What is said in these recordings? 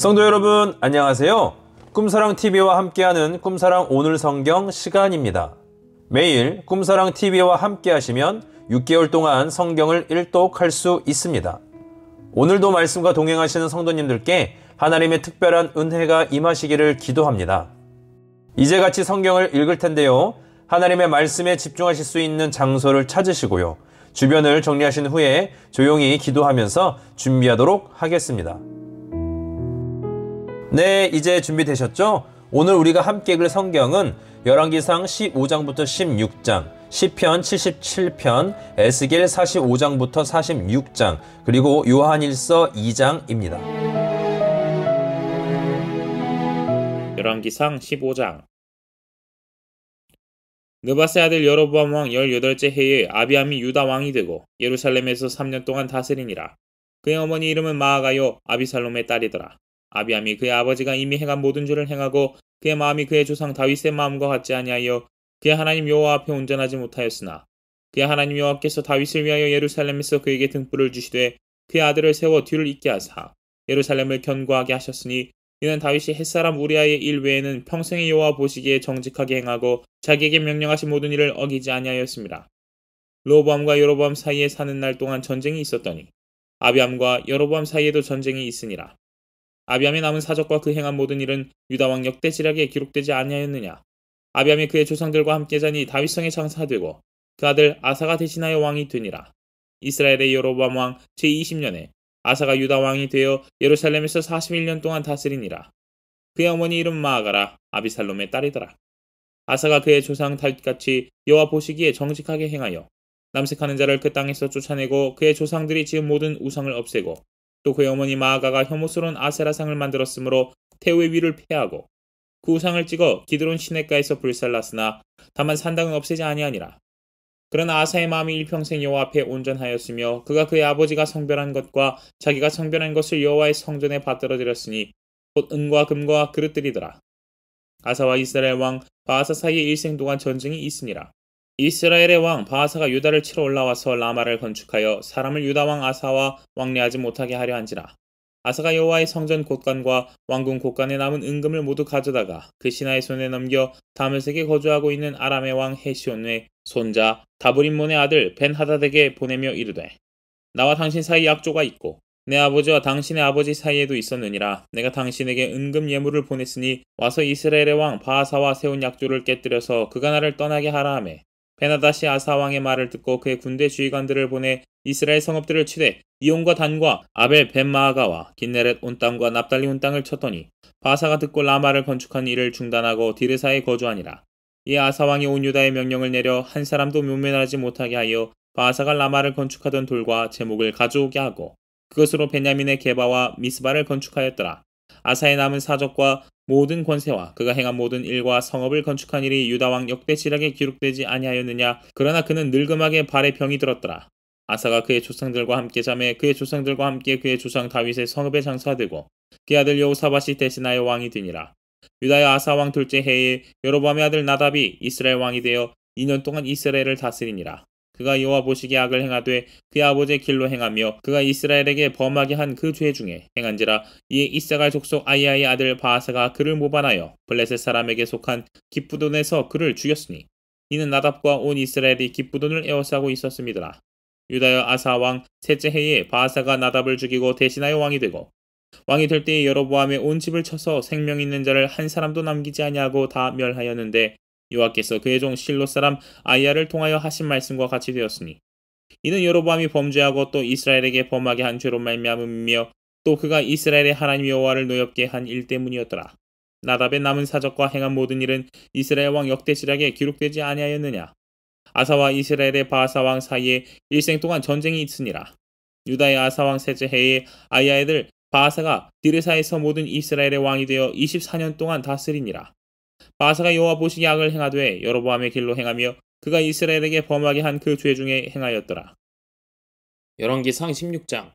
성도 여러분, 안녕하세요. 꿈사랑TV와 함께하는 꿈사랑 오늘 성경 시간입니다. 매일 꿈사랑TV와 함께 하시면 6개월 동안 성경을 일독할 수 있습니다. 오늘도 말씀과 동행하시는 성도님들께 하나님의 특별한 은혜가 임하시기를 기도합니다. 이제 같이 성경을 읽을 텐데요. 하나님의 말씀에 집중하실 수 있는 장소를 찾으시고요. 주변을 정리하신 후에 조용히 기도하면서 준비하도록 하겠습니다. 네, 이제 준비되셨죠? 오늘 우리가 함께 읽을 성경은 열왕기상 15장부터 16장, 시편 77편, 에스겔 45장부터 46장, 그리고 요한일서 2장입니다. 열왕기상 15장. 느바세 아들 여로보암 왕 18째 해에 아비암이 유다 왕이 되고 예루살렘에서 3년 동안 다스리니라. 그의 어머니 이름은 마아가요 아비살롬의 딸이더라. 아비암이 그의 아버지가 이미 행한 모든 죄를 행하고 그의 마음이 그의 조상 다윗의 마음과 같지 아니하여 그의 하나님 여호와 앞에 온전하지 못하였으나 그의 하나님 여호와께서 다윗을 위하여 예루살렘에서 그에게 등불을 주시되 그의 아들을 세워 뒤를 잇게 하사 예루살렘을 견고하게 하셨으니 이는 다윗이 햇사람 우리아의 일 외에는 평생의 여호와 보시기에 정직하게 행하고 자기에게 명령하신 모든 일을 어기지 아니하였습니다. 르호보암과 여로보암 사이에 사는 날 동안 전쟁이 있었더니 아비암과 여로보암 사이에도 전쟁이 있으니라. 아비암의 남은 사적과 그 행한 모든 일은 유다왕 역대지략에 기록되지 아니하였느냐. 아비암이 그의 조상들과 함께 자니 다윗성에 장사되고 그 아들 아사가 대신하여 왕이 되니라. 이스라엘의 여로보암 왕 제20년에 아사가 유다 왕이 되어 예루살렘에서 41년 동안 다스리니라. 그의 어머니 이름 마아가라 아비살롬의 딸이더라. 아사가 그의 조상 다윗같이 여호와 보시기에 정직하게 행하여 남색하는 자를 그 땅에서 쫓아내고 그의 조상들이 지은 모든 우상을 없애고 또 그의 어머니 마아가가 혐오스러운 아세라상을 만들었으므로 태우의 위를 폐하고 그 우상을 찍어 기드론 시냇가에서 불살랐으나 다만 산당은 없애지 아니하니라. 그러나 아사의 마음이 일평생 여호와 앞에 온전하였으며 그가 그의 아버지가 성별한 것과 자기가 성별한 것을 여호와의 성전에 받들어 드렸으니 곧 은과 금과 그릇들이더라. 아사와 이스라엘 왕 바아사 사이에 일생 동안 전쟁이 있으니라. 이스라엘의 왕 바아사가 유다를 치러 올라와서 라마를 건축하여 사람을 유다 왕 아사와 왕래하지 못하게 하려 한지라. 아사가 여호와의 성전 곳간과 왕궁 곳간에 남은 은금을 모두 가져다가 그 신하의 손에 넘겨 다메섹에 거주하고 있는 아람의 왕 헤시온의 손자 다브림몬의 아들 벤하닷에게 보내며 이르되 나와 당신 사이 약조가 있고 내 아버지와 당신의 아버지 사이에도 있었느니라. 내가 당신에게 은금 예물을 보냈으니 와서 이스라엘의 왕 바아사와 세운 약조를 깨뜨려서 그가 나를 떠나게 하라 하매 베나닷이 아사 왕의 말을 듣고 그의 군대 지휘관들을 보내 이스라엘 성읍들을 치되 이온과 단과 아벨 벤마아가와 긴네렛 온 땅과 납달리 온 땅을 쳤더니 바사가 듣고 라마를 건축한 일을 중단하고 디르사에 거주하니라. 이 아사 왕이 온 유다의 명령을 내려 한 사람도 묘면하지 못하게 하여 바사가 라마를 건축하던 돌과 제목을 가져오게 하고 그것으로 베냐민의 게바와 미스바를 건축하였더라. 아사의 남은 사적과 모든 권세와 그가 행한 모든 일과 성읍을 건축한 일이 유다왕 역대지략에 기록되지 아니하였느냐. 그러나 그는 늙음하게 발에 병이 들었더라. 아사가 그의 조상들과 함께 잠에 그의 조상들과 함께 그의 조상 다윗의 성읍에 장사되고 그의 아들 여호사밧이 대신하여 왕이 되니라. 유다의 아사 왕 둘째 해에 여로보암의 아들 나답이 이스라엘 왕이 되어 2년 동안 이스라엘을 다스리니라. 그가 여호와 보시기에 악을 행하되 그의 아버지의 길로 행하며 그가 이스라엘에게 범하게 한 그 죄 중에 행한지라. 이에 이사갈 족속 아이야의 아들 바아사가 그를 모반하여 블레셋 사람에게 속한 기브돈에서 그를 죽였으니 이는 나답과 온 이스라엘이 기브돈을 에워싸고 있었음이더라. 유다의 아사 왕 셋째 해에 바아사가 나답을 죽이고 대신하여 왕이 되고 왕이 될 때에 여로보암의 온 집을 쳐서 생명 있는 자를 한 사람도 남기지 아니하고 다 멸하였는데 여호와께서 그의 종 실로 사람 아이야를 통하여 하신 말씀과 같이 되었으니 이는 여로보암이 범죄하고 또 이스라엘에게 범하게 한 죄로 말미암음이며 또 그가 이스라엘의 하나님 여호와를 노엽게 한 일 때문이었더라. 나답의 남은 사적과 행한 모든 일은 이스라엘 왕 역대지략에 기록되지 아니하였느냐. 아사와 이스라엘의 바아사 왕 사이에 일생 동안 전쟁이 있으니라. 유다의 아사 왕 셋째 해에 아이야의 아들 바아사가 디르사에서 모든 이스라엘의 왕이 되어 24년 동안 다스리니라. 바아사가 여호와 보시기에 악을 행하되 여로보암의 길로 행하며 그가 이스라엘에게 범하게 한 그 죄 중에 행하였더라. 열왕기상 16장.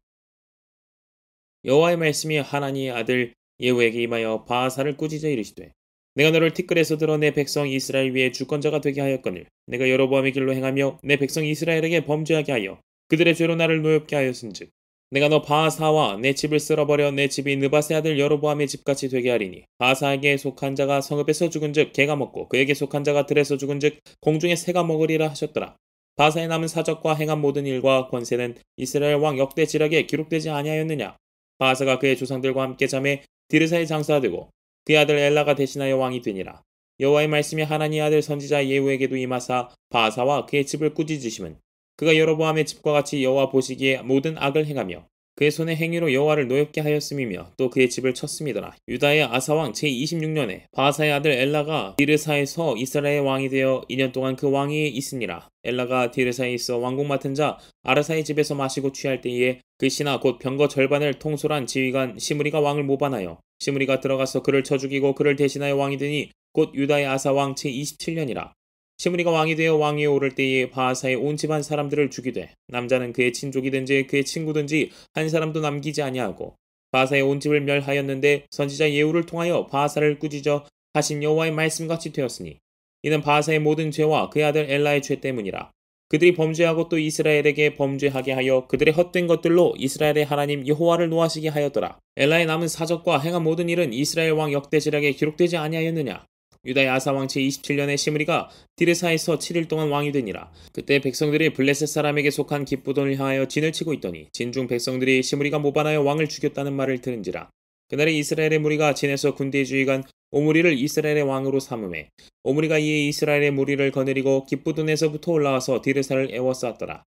여호와의 말씀이 하나니의 아들 예후에게 임하여 바아사를 꾸짖어 이르시되 내가 너를 티끌에서 들어 내 백성 이스라엘 위에 주권자가 되게 하였거늘 내가 여로보암의 길로 행하며 내 백성 이스라엘에게 범죄하게 하여 그들의 죄로 나를 노엽게 하였은즉 내가 너 바하사와 내 집을 쓸어버려 내 집이 느바세 아들 여로보암의 집같이 되게 하리니 바하사에게 속한 자가 성읍에서 죽은즉 개가 먹고 그에게 속한 자가 들에서 죽은즉 공중의 새가 먹으리라 하셨더라. 바하사의 남은 사적과 행한 모든 일과 권세는 이스라엘 왕 역대 지략에 기록되지 아니하였느냐. 바하사가 그의 조상들과 함께 잠에 디르사에 장사되고 그의 아들 엘라가 대신하여 왕이 되니라. 여호와의 말씀이 하나니의 아들 선지자 예후에게도 임하사 바하사와 그의 집을 꾸짖으심은 그가 여로보암의 집과 같이 여호와 보시기에 모든 악을 행하며 그의 손의 행위로 여호와를 노엽게 하였음이며 또 그의 집을 쳤음이더라. 유다의 아사왕 제26년에 바하사의 아들 엘라가 디르사에서 이스라엘 왕이 되어 2년 동안 그 왕위에 있으니라. 엘라가 디르사에 있어 왕궁 맡은 자 아르사의 집에서 마시고 취할 때에 그 신하 곧 병거 절반을 통솔한 지휘관 시므리가 왕을 모반하여 시므리가 들어가서 그를 쳐 죽이고 그를 대신하여 왕이 되니 곧 유다의 아사왕 제27년이라. 시므리가 왕이 되어 왕위에 오를 때에 바하사의 온 집안 사람들을 죽이되 남자는 그의 친족이든지 그의 친구든지 한 사람도 남기지 아니하고 바하사의 온 집을 멸하였는데 선지자 예후를 통하여 바하사를 꾸짖어 하신 여호와의 말씀같이 되었으니 이는 바하사의 모든 죄와 그의 아들 엘라의 죄 때문이라. 그들이 범죄하고 또 이스라엘에게 범죄하게 하여 그들의 헛된 것들로 이스라엘의 하나님 여호와를 노하시게 하였더라. 엘라의 남은 사적과 행한 모든 일은 이스라엘 왕 역대 지략에 기록되지 아니하였느냐. 유다의 아사왕 제27년에 시므리가 디르사에서 7일 동안 왕이 되니라. 그때 백성들이 블레셋 사람에게 속한 기브돈을 향하여 진을 치고 있더니 진중 백성들이 시므리가 모반하여 왕을 죽였다는 말을 들은지라. 그날에 이스라엘의 무리가 진에서 군대의 주의관 오므리를 이스라엘의 왕으로 삼음해 오므리가 이에 이스라엘의 무리를 거느리고 기브돈에서부터 올라와서 디르사를 에워쌌더라.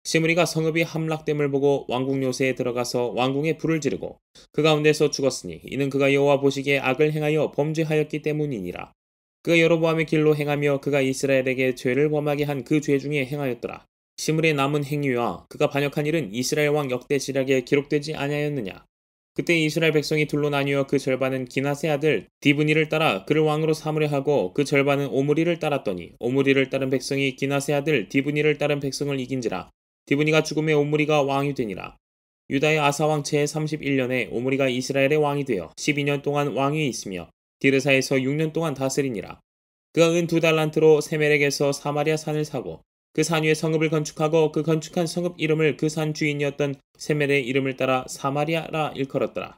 시므리가 성읍이 함락됨을 보고 왕궁 요새에 들어가서 왕궁에 불을 지르고 그 가운데서 죽었으니 이는 그가 여호와 보시기에 악을 행하여 범죄하였기 때문이니라. 그가 여로보암의 길로 행하며 그가 이스라엘에게 죄를 범하게 한 그 죄 중에 행하였더라. 시므리의 남은 행위와 그가 반역한 일은 이스라엘 왕 역대 지략에 기록되지 아니하였느냐. 그때 이스라엘 백성이 둘로 나뉘어 그 절반은 기낫의 아들 디브니를 따라 그를 왕으로 삼으려 하고 그 절반은 오므리를 따랐더니 오므리를 따른 백성이 기낫의 아들 디브니를 따른 백성을 이긴지라. 디브니가 죽음에 오므리가 왕이 되니라. 유다의 아사왕 제31년에 오므리가 이스라엘의 왕이 되어 12년 동안 왕위에 있으며 디르사에서 6년 동안 다스리니라. 그가 은 2달란트로 세멜렉에서 사마리아 산을 사고 그 산 위에 성읍을 건축하고 그 건축한 성읍 이름을 그 산 주인이었던 세멜의 이름을 따라 사마리아라 일컬었더라.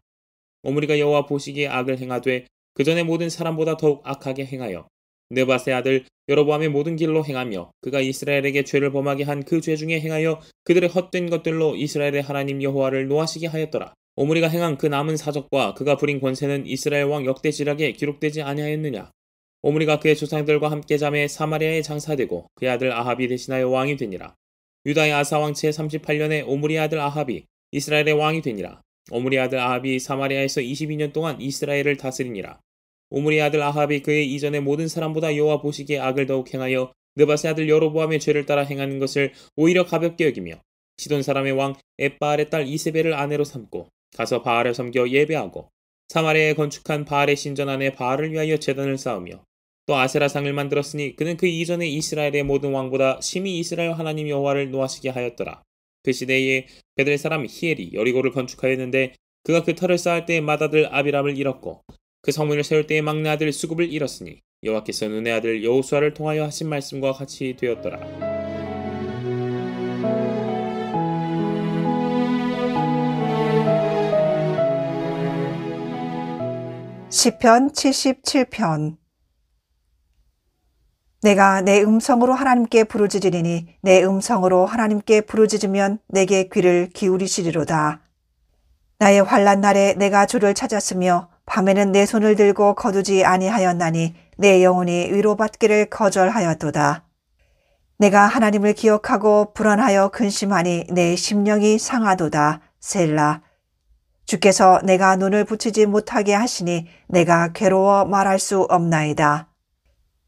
오므리가 여호와 보시기에 악을 행하되 그 전에 모든 사람보다 더욱 악하게 행하여 느바세 아들 여로보암의 모든 길로 행하며 그가 이스라엘에게 죄를 범하게 한 그 죄 중에 행하여 그들의 헛된 것들로 이스라엘의 하나님 여호와를 노하시게 하였더라. 오므리가 행한 그 남은 사적과 그가 부린 권세는 이스라엘 왕 역대 지략에 기록되지 아니하였느냐. 오므리가 그의 조상들과 함께 잠에 사마리아에 장사되고 그의 아들 아합이 대신하여 왕이 되니라. 유다의 아사왕 제38년에 오므리의 아들 아합이 이스라엘의 왕이 되니라. 오므리의 아들 아합이 사마리아에서 22년 동안 이스라엘을 다스리니라. 오므리의 아들 아합이 그의 이전의 모든 사람보다 여호와 보시기에 악을 더욱 행하여 느바세 아들 여로보암의 죄를 따라 행하는 것을 오히려 가볍게 여기며 시돈 사람의 왕 엣바알의 딸 이세벨을 아내로 삼고 가서 바알을 섬겨 예배하고 사마리아에 건축한 바알의 신전 안에 바알을 위하여 제단을 쌓으며 또 아세라상을 만들었으니 그는 그 이전의 이스라엘의 모든 왕보다 심히 이스라엘 하나님 여호와를 노하시게 하였더라. 그 시대에 베델 사람 히엘이 여리고를 건축하였는데 그가 그 터를 쌓을 때에 맏아들 아비람을 잃었고 그 성문을 세울 때에 막내 아들 수굽을 잃었으니 여호와께서 눈의 아들 여호수아를 통하여 하신 말씀과 같이 되었더라. 시편 77편. 내가 내 음성으로 하나님께 부르짖으리니 내 음성으로 하나님께 부르짖으면 내게 귀를 기울이시리로다. 나의 환난 날에 내가 주를 찾았으며 밤에는 내 손을 들고 거두지 아니하였나니 내 영혼이 위로받기를 거절하였도다. 내가 하나님을 기억하고 불안하여 근심하니 내 심령이 상하도다. 셀라. 주께서 내가 눈을 붙이지 못하게 하시니 내가 괴로워 말할 수 없나이다.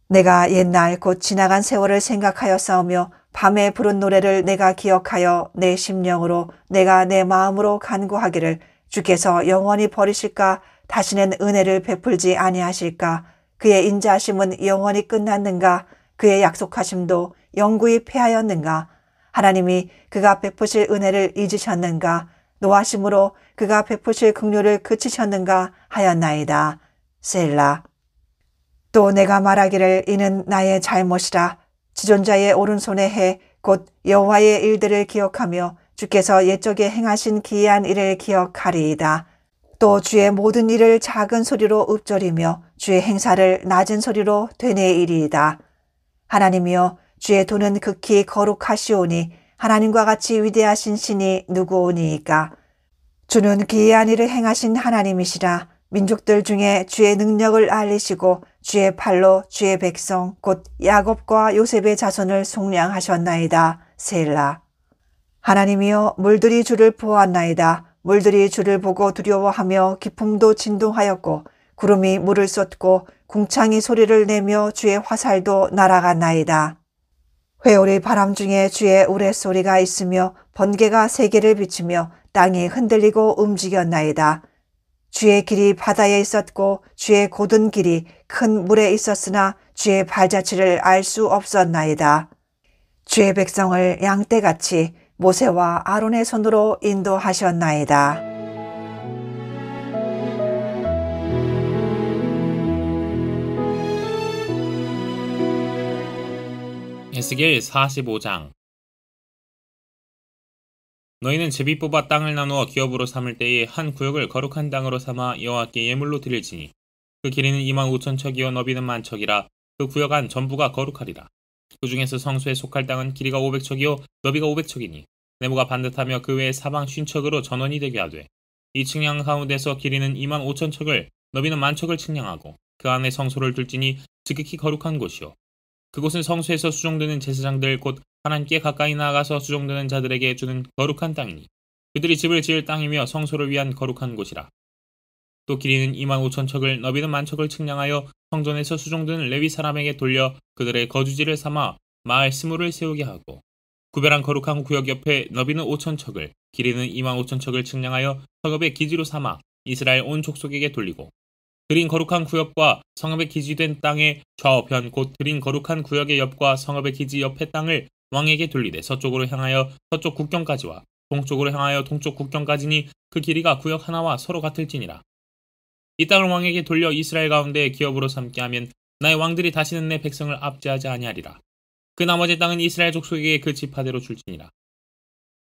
내가 옛날 곧 지나간 세월을 생각하여 싸우며 밤에 부른 노래를 내가 기억하여 내 심령으로 내가 내 마음으로 간구하기를 주께서 영원히 버리실까 다시는 은혜를 베풀지 아니하실까 그의 인자하심은 영원히 끝났는가 그의 약속하심도 영구히 패하였는가 하나님이 그가 베푸실 은혜를 잊으셨는가 노하심으로 그가 베푸실 긍휼을 그치셨는가 하였나이다. 셀라. 또 내가 말하기를 이는 나의 잘못이라 지존자의 오른손에 해 곧 여호와의 일들을 기억하며 주께서 옛적에 행하신 기이한 일을 기억하리이다. 또 주의 모든 일을 작은 소리로 읊조리며 주의 행사를 낮은 소리로 되뇌이리이다. 하나님이여, 주의 도는 극히 거룩하시오니 하나님과 같이 위대하신 신이 누구오니이까. 주는 기이한 일을 행하신 하나님이시라. 민족들 중에 주의 능력을 알리시고 주의 팔로 주의 백성 곧 야곱과 요셉의 자손을 속량하셨나이다. 셀라. 하나님이여, 물들이 주를 보았나이다. 물들이 주를 보고 두려워하며 기품도 진동하였고 구름이 물을 쏟고 궁창이 소리를 내며 주의 화살도 날아갔나이다. 회오리 바람 중에 주의 우레소리가 있으며 번개가 세계를 비추며 땅이 흔들리고 움직였나이다. 주의 길이 바다에 있었고 주의 곧은 길이 큰 물에 있었으나 주의 발자취를 알 수 없었나이다. 주의 백성을 양떼같이 모세와 아론의 손으로 인도하셨나이다. 에스겔 45장. 너희는 제비 뽑아 땅을 나누어 기업으로 삼을 때에 한 구역을 거룩한 땅으로 삼아 여호와께 예물로 드릴지니 그 길이는 25,000척이요 너비는 10,000척이라. 그 구역 안 전부가 거룩하리라. 그 중에서 성소에 속할 땅은 길이가 500척이요 너비가 500척이니 네모가 반듯하며 그 외에 사방 50척으로 전원이 되게 하되, 이 측량 가운데서 길이는 25,000척을 너비는 10,000척을 측량하고 그 안에 성소를 둘지니 지극히 거룩한 곳이요 그곳은 성소에서 수종드는 제사장들 곧 하나님께 가까이 나아가서 수종드는 자들에게 주는 거룩한 땅이니 그들이 집을 지을 땅이며 성소를 위한 거룩한 곳이라. 또 길이는 25,000척을 너비는 10,000척을 측량하여 성전에서 수종드는 레위 사람에게 돌려 그들의 거주지를 삼아 마을 스물을 세우게 하고, 구별한 거룩한 구역 옆에 너비는 5,000척을 길이는 25,000척을 측량하여 성읍의 기지로 삼아 이스라엘 온 족속에게 돌리고, 드린 거룩한 구역과 성읍의 기지된 땅의 좌우편 곧 드린 거룩한 구역의 옆과 성읍의 기지 옆의 땅을 왕에게 돌리되 서쪽으로 향하여 서쪽 국경까지와 동쪽으로 향하여 동쪽 국경까지니 그 길이가 구역 하나와 서로 같을지니라. 이 땅을 왕에게 돌려 이스라엘 가운데 기업으로 삼게 하면 나의 왕들이 다시는 내 백성을 압제하지 아니하리라. 그 나머지 땅은 이스라엘 족속에게 그 지파대로 줄지니라.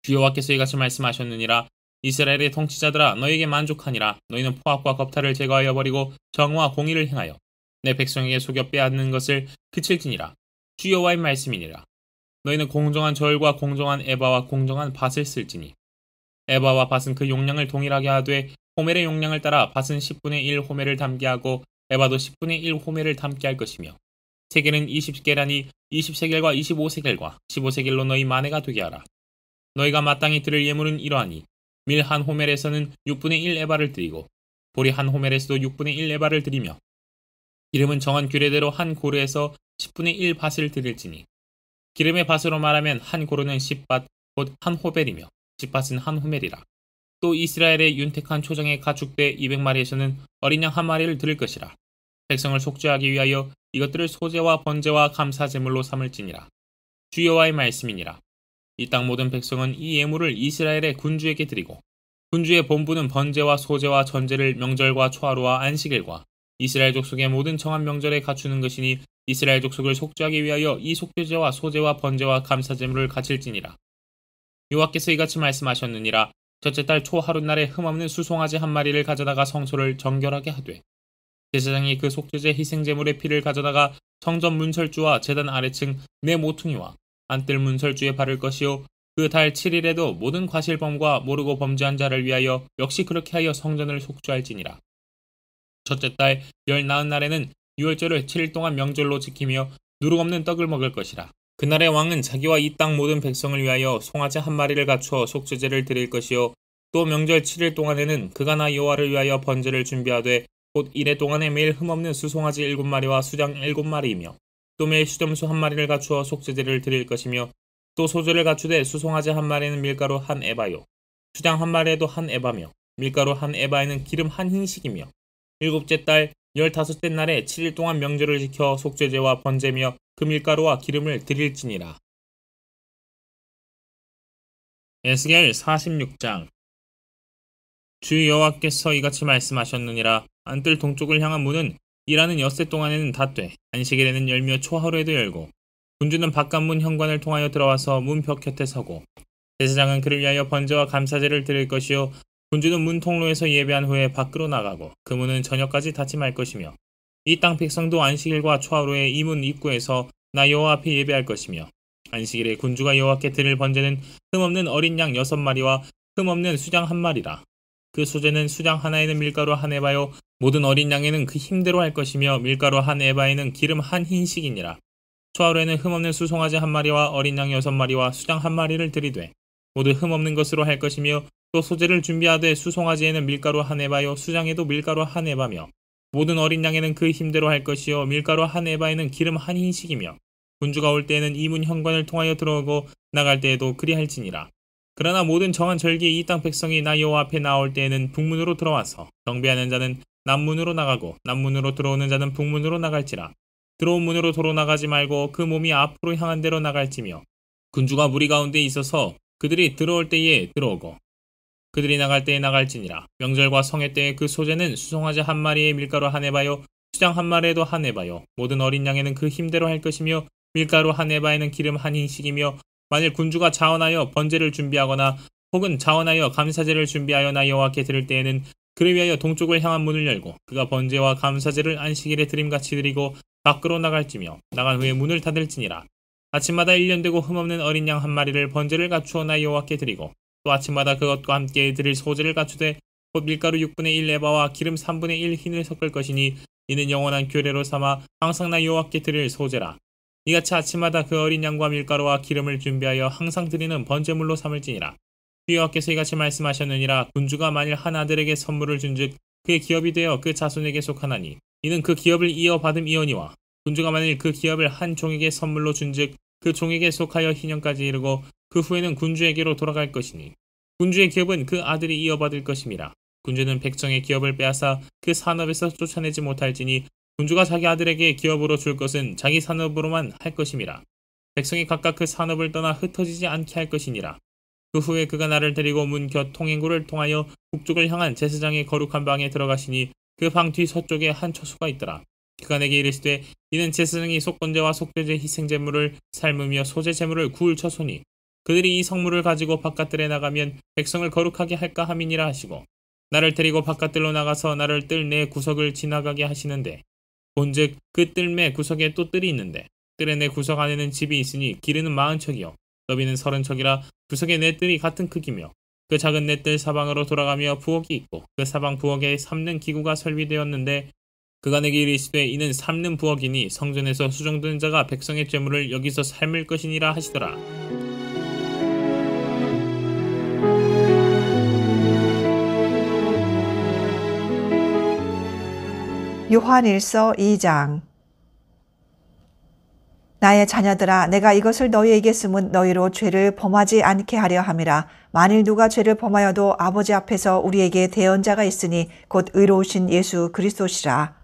주 여호와께서 이같이 말씀하셨느니라. 이스라엘의 통치자들아, 너에게 만족하니라. 너희는 포악과 겁탈을 제거하여 버리고 정의와 공의를 행하여 내 백성에게 속여 빼앗는 것을 그칠지니라. 주 여호와의 말씀이니라. 너희는 공정한 저울과 공정한 에바와 공정한 밭을 쓸지니 에바와 밭은 그 용량을 동일하게 하되 호멜의 용량을 따라 밭은 10분의 1 호멜을 담게 하고 에바도 10분의 1 호멜을 담게 할 것이며, 세겔은 20계란이 20세겔과 25세겔과 15세겔로 너희 만회가 되게 하라. 너희가 마땅히 드릴 예물은 이러하니 밀 한 호멜에서는 6분의 1 에바를 드리고 보리 한 호멜에서도 6분의 1 에바를 드리며, 기름은 정한 규례대로 한 고르에서 10분의 1 밭을 드릴지니 기름의 밭으로 말하면 한 고르는 10밭 곧 한 호멜이며 10밭은 한 호멜이라. 또 이스라엘의 윤택한 초정의 가축대 200마리에서는 어린 양 한 마리를 드릴 것이라. 백성을 속죄하기 위하여 이것들을 소제와 번제와 감사제물로 삼을지니라. 주 여호와의 말씀이니라. 이 땅 모든 백성은 이 예물을 이스라엘의 군주에게 드리고, 군주의 본부는 번제와 소제와 전제를 명절과 초하루와 안식일과 이스라엘 족속의 모든 정한 명절에 갖추는 것이니 이스라엘 족속을 속죄하기 위하여 이 속죄제와 소제와 번제와 감사제물을 갖출지니라. 여호와께서 이같이 말씀하셨느니라. 첫째 달 초하룻날에 흠없는 수송아지 한 마리를 가져다가 성소를 정결하게 하되, 제사장이 그 속죄제 희생제물의 피를 가져다가 성전 문설주와 제단 아래층 네 모퉁이와 안뜰 문설주에 바를 것이요 그 달 7일에도 모든 과실범과 모르고 범죄한 자를 위하여 역시 그렇게 하여 성전을 속죄할지니라. 첫째 달 열 나은 날에는 유월절을 7일 동안 명절로 지키며 누룩 없는 떡을 먹을 것이라. 그날의 왕은 자기와 이 땅 모든 백성을 위하여 송아지 한 마리를 갖추어 속죄제를 드릴 것이요 또 명절 7일 동안에는 그가 나 여호와를 위하여 번제를 준비하되 곧 이래 동안에 매일 흠없는 수송아지 7마리와 수장 7마리이며 또 매일 수점수 한 마리를 갖추어 속죄제를 드릴 것이며, 또 소제를 갖추되 수송아지 한 마리는 밀가루 한 에바요 수장 한 마리에도 한 에바며 밀가루 한 에바에는 기름 한 흰식이며, 일곱째 달 15째 날에 7일 동안 명절을 지켜 속죄제와 번제며 그 밀가루와 기름을 드릴지니라. 에스겔 46장. 주 여호와께서 이같이 말씀하셨느니라. 안뜰 동쪽을 향한 문은 일하는 엿새 동안에는 닫되 안식일에는 열며 초하루에도 열고, 군주는 바깥문 현관을 통하여 들어와서 문 벽 곁에 서고 제사장은 그를 위하여 번제와 감사제를 드릴 것이요 군주는 문 통로에서 예배한 후에 밖으로 나가고 그 문은 저녁까지 닫지 말 것이며 이 땅 백성도 안식일과 초하루에 이 문 입구에서 나 여호와 앞에 예배할 것이며 안식일에 군주가 여호와께 드릴 번제는 흠없는 어린 양 6마리와 흠없는 수장 1마리라. 그 소제는 수장 하나에는 밀가루 1에바요 모든 어린 양에는 그 힘대로 할 것이며 밀가루 1에바에는 기름 1흰씩이니라. 초하루에는 흠없는 수송아지 1마리와 어린 양 6마리와 수장 1마리를 드리되 모두 흠없는 것으로 할 것이며 또 소제를 준비하되 수송아지에는 밀가루 1에바요 수장에도 밀가루 1에바며 모든 어린 양에는 그 힘대로 할 것이요 밀가루 1에바에는 기름 1흰씩이며 군주가 올 때에는 이 문 현관을 통하여 들어오고 나갈 때에도 그리할지니라. 그러나 모든 정한 절기에 이 땅 백성이 나 여호와 앞에 나올 때에는 북문으로 들어와서 경배하는 자는 남문으로 나가고 남문으로 들어오는 자는 북문으로 나갈지라. 들어온 문으로 도로 나가지 말고 그 몸이 앞으로 향한 대로 나갈지며 군주가 무리 가운데 있어서 그들이 들어올 때에 들어오고 그들이 나갈 때에 나갈지니라. 명절과 성회 때에 그 소제는 수송아지 1마리에 밀가루 1에바요 수장 1마리에도 1에바요 모든 어린 양에는 그 힘대로 할 것이며 밀가루 1에바에는 기름 1흰씩이며 만일 군주가 자원하여 번제를 준비하거나 혹은 자원하여 감사제를 준비하여 나 여호와께 드릴 때에는 그를 위하여 동쪽을 향한 문을 열고 그가 번제와 감사제를 안식일에 드림같이 드리고 밖으로 나갈지며 나간 후에 문을 닫을지니라. 아침마다 1년 되고 흠없는 어린 양 1마리를 번제를 갖추어 나 여호와께 드리고 또 아침마다 그것과 함께 드릴 소제를 갖추되 곧 밀가루 6분의 1 에바와 기름 3분의 1 흰을 섞을 것이니 이는 영원한 규례로 삼아 항상 나 여호와께 드릴 소제라. 이같이 아침마다 그 어린 양과 밀가루와 기름을 준비하여 항상 드리는 번제물로 삼을지니라. 주 여호와께서 이같이 말씀하셨느니라. 군주가 만일 한 아들에게 선물을 준즉 그의 기업이 되어 그 자손에게 속하나니 이는 그 기업을 이어받음이오니와 군주가 만일 그 기업을 한 종에게 선물로 준즉 그 종에게 속하여 희년까지 이르고 그 후에는 군주에게로 돌아갈 것이니 군주의 기업은 그 아들이 이어받을 것임이라. 군주는 백성의 기업을 빼앗아 그 산업에서 쫓아내지 못할지니 군주가 자기 아들에게 기업으로 줄 것은 자기 산업으로만 할 것임이라. 백성이 각각 그 산업을 떠나 흩어지지 않게 할 것이니라. 그 후에 그가 나를 데리고 문 곁 통행구를 통하여 북쪽을 향한 제사장의 거룩한 방에 들어가시니 그 방 뒤 서쪽에 한 처소가 있더라. 그가 내게 이르시되 이는 제사장이 속건제와 속죄제 희생제물을 삶으며 소제제물을 구울 처소니 그들이 이 성물을 가지고 바깥들에 나가면 백성을 거룩하게 할까 함이니라 하시고 나를 데리고 바깥들로 나가서 나를 뜰 내 구석을 지나가게 하시는데 본즉 그 뜰매 구석에 또 뜰이 있는데 뜰의 내 구석 안에는 집이 있으니 길이는 40척이요 너비는 30척이라 구석의 네 뜰이 같은 크기며 그 작은 네 뜰 사방으로 돌아가며 부엌이 있고 그 사방 부엌에 삶는 기구가 설비되었는데 그가 내게 이르시되 이는 삶는 부엌이니 성전에서 수종된 자가 백성의 죄물을 여기서 삶을 것이니라 하시더라. 요한일서 2장. 나의 자녀들아, 내가 이것을 너희에게 쓰면 너희로 죄를 범하지 않게 하려 함이라. 만일 누가 죄를 범하여도 아버지 앞에서 우리에게 대언자가 있으니 곧 의로우신 예수 그리스도시라.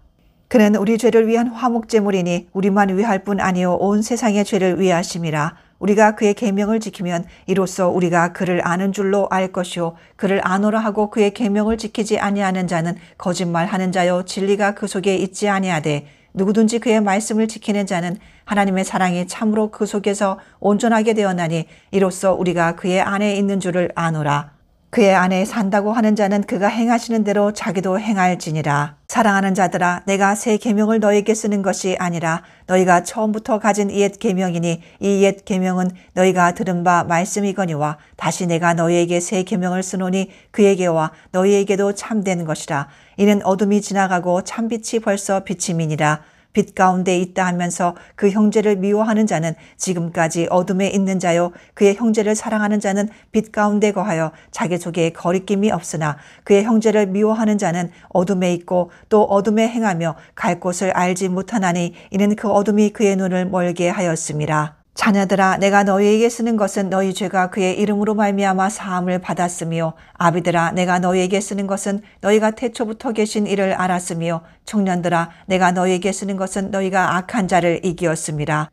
그는 우리 죄를 위한 화목제물이니 우리만 위할 뿐 아니요 온 세상의 죄를 위하심이라. 우리가 그의 계명을 지키면 이로써 우리가 그를 아는 줄로 알 것이요 그를 아노라 하고 그의 계명을 지키지 아니하는 자는 거짓말하는 자요 진리가 그 속에 있지 아니하되 누구든지 그의 말씀을 지키는 자는 하나님의 사랑이 참으로 그 속에서 온전하게 되었나니 이로써 우리가 그의 안에 있는 줄을 아노라. 그의 안에 산다고 하는 자는 그가 행하시는 대로 자기도 행할지니라. 사랑하는 자들아, 내가 새 계명을 너희에게 쓰는 것이 아니라 너희가 처음부터 가진 옛 계명이니 이 옛 계명은 너희가 들은 바 말씀이거니와 다시 내가 너희에게 새 계명을 쓰노니 그에게와 너희에게도 참된 것이라. 이는 어둠이 지나가고 참빛이 벌써 비침이니라. 빛 가운데 있다 하면서 그 형제를 미워하는 자는 지금까지 어둠에 있는 자요 그의 형제를 사랑하는 자는 빛 가운데 거하여 자기 속에 거리낌이 없으나 그의 형제를 미워하는 자는 어둠에 있고 또 어둠에 행하며 갈 곳을 알지 못하나니 이는 그 어둠이 그의 눈을 멀게 하였음이라. 자녀들아, 내가 너희에게 쓰는 것은 너희 죄가 그의 이름으로 말미암아 사함을 받았으며 아비들아, 내가 너희에게 쓰는 것은 너희가 태초부터 계신 이를 알았으며 청년들아, 내가 너희에게 쓰는 것은 너희가 악한 자를 이기었음이라.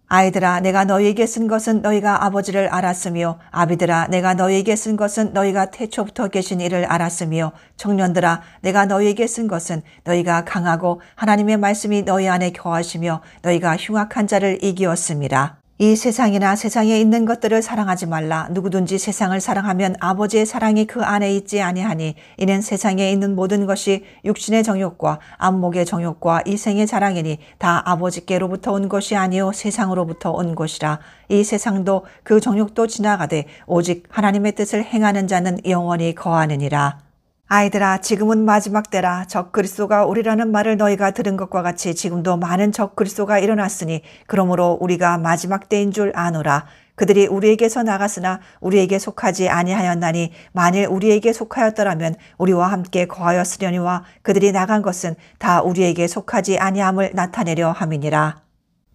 아이들아, 내가 너희에게 쓴 것은 너희가 아버지를 알았으며 아비들아, 내가 너희에게 쓴 것은 너희가 태초부터 계신 이를 알았으며 청년들아, 내가 너희에게 쓴 것은 너희가 강하고 하나님의 말씀이 너희 안에 거하시며 너희가 흉악한 자를 이기었음이라. 이 세상이나 세상에 있는 것들을 사랑하지 말라. 누구든지 세상을 사랑하면 아버지의 사랑이 그 안에 있지 아니하니 이는 세상에 있는 모든 것이 육신의 정욕과 안목의 정욕과 이생의 자랑이니 다 아버지께로부터 온 것이 아니요 세상으로부터 온 것이라. 이 세상도 그 정욕도 지나가되 오직 하나님의 뜻을 행하는 자는 영원히 거하느니라. 아이들아, 지금은 마지막 때라. 적그리스도가 오리라는 말을 너희가 들은 것과 같이 지금도 많은 적그리스도가 일어났으니 그러므로 우리가 마지막 때인 줄 아노라. 그들이 우리에게서 나갔으나 우리에게 속하지 아니하였나니 만일 우리에게 속하였더라면 우리와 함께 거하였으려니와 그들이 나간 것은 다 우리에게 속하지 아니함을 나타내려 함이니라.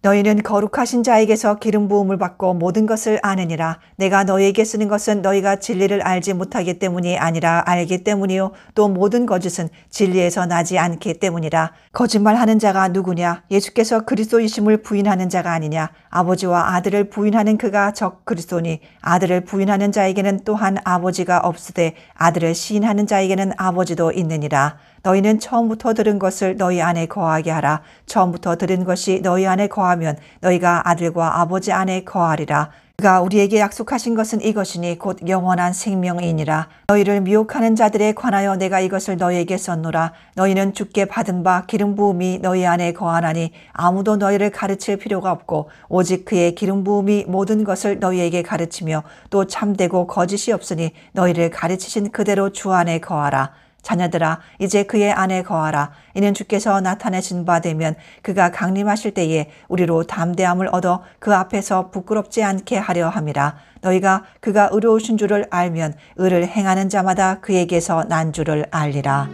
너희는 거룩하신 자에게서 기름 부음을 받고 모든 것을 아느니라. 내가 너희에게 쓰는 것은 너희가 진리를 알지 못하기 때문이 아니라 알기 때문이요 또 모든 거짓은 진리에서 나지 않기 때문이라. 거짓말하는 자가 누구냐? 예수께서 그리스도이심을 부인하는 자가 아니냐? 아버지와 아들을 부인하는 그가 적 그리스도니 아들을 부인하는 자에게는 또한 아버지가 없으되 아들을 시인하는 자에게는 아버지도 있느니라. 너희는 처음부터 들은 것을 너희 안에 거하게 하라. 처음부터 들은 것이 너희 안에 거하면 너희가 아들과 아버지 안에 거하리라. 그가 우리에게 약속하신 것은 이것이니 곧 영원한 생명이니라. 너희를 미혹하는 자들에 관하여 내가 이것을 너희에게 썼노라. 너희는 주께 받은 바 기름 부음이 너희 안에 거하나니 아무도 너희를 가르칠 필요가 없고 오직 그의 기름 부음이 모든 것을 너희에게 가르치며 또 참되고 거짓이 없으니 너희를 가르치신 그대로 주 안에 거하라. 자녀들아, 이제 그의 안에 거하라. 이는 주께서 나타내신 바 되면 그가 강림하실 때에 우리로 담대함을 얻어 그 앞에서 부끄럽지 않게 하려 함이라. 너희가 그가 의로우신 줄을 알면 의를 행하는 자마다 그에게서 난 줄을 알리라.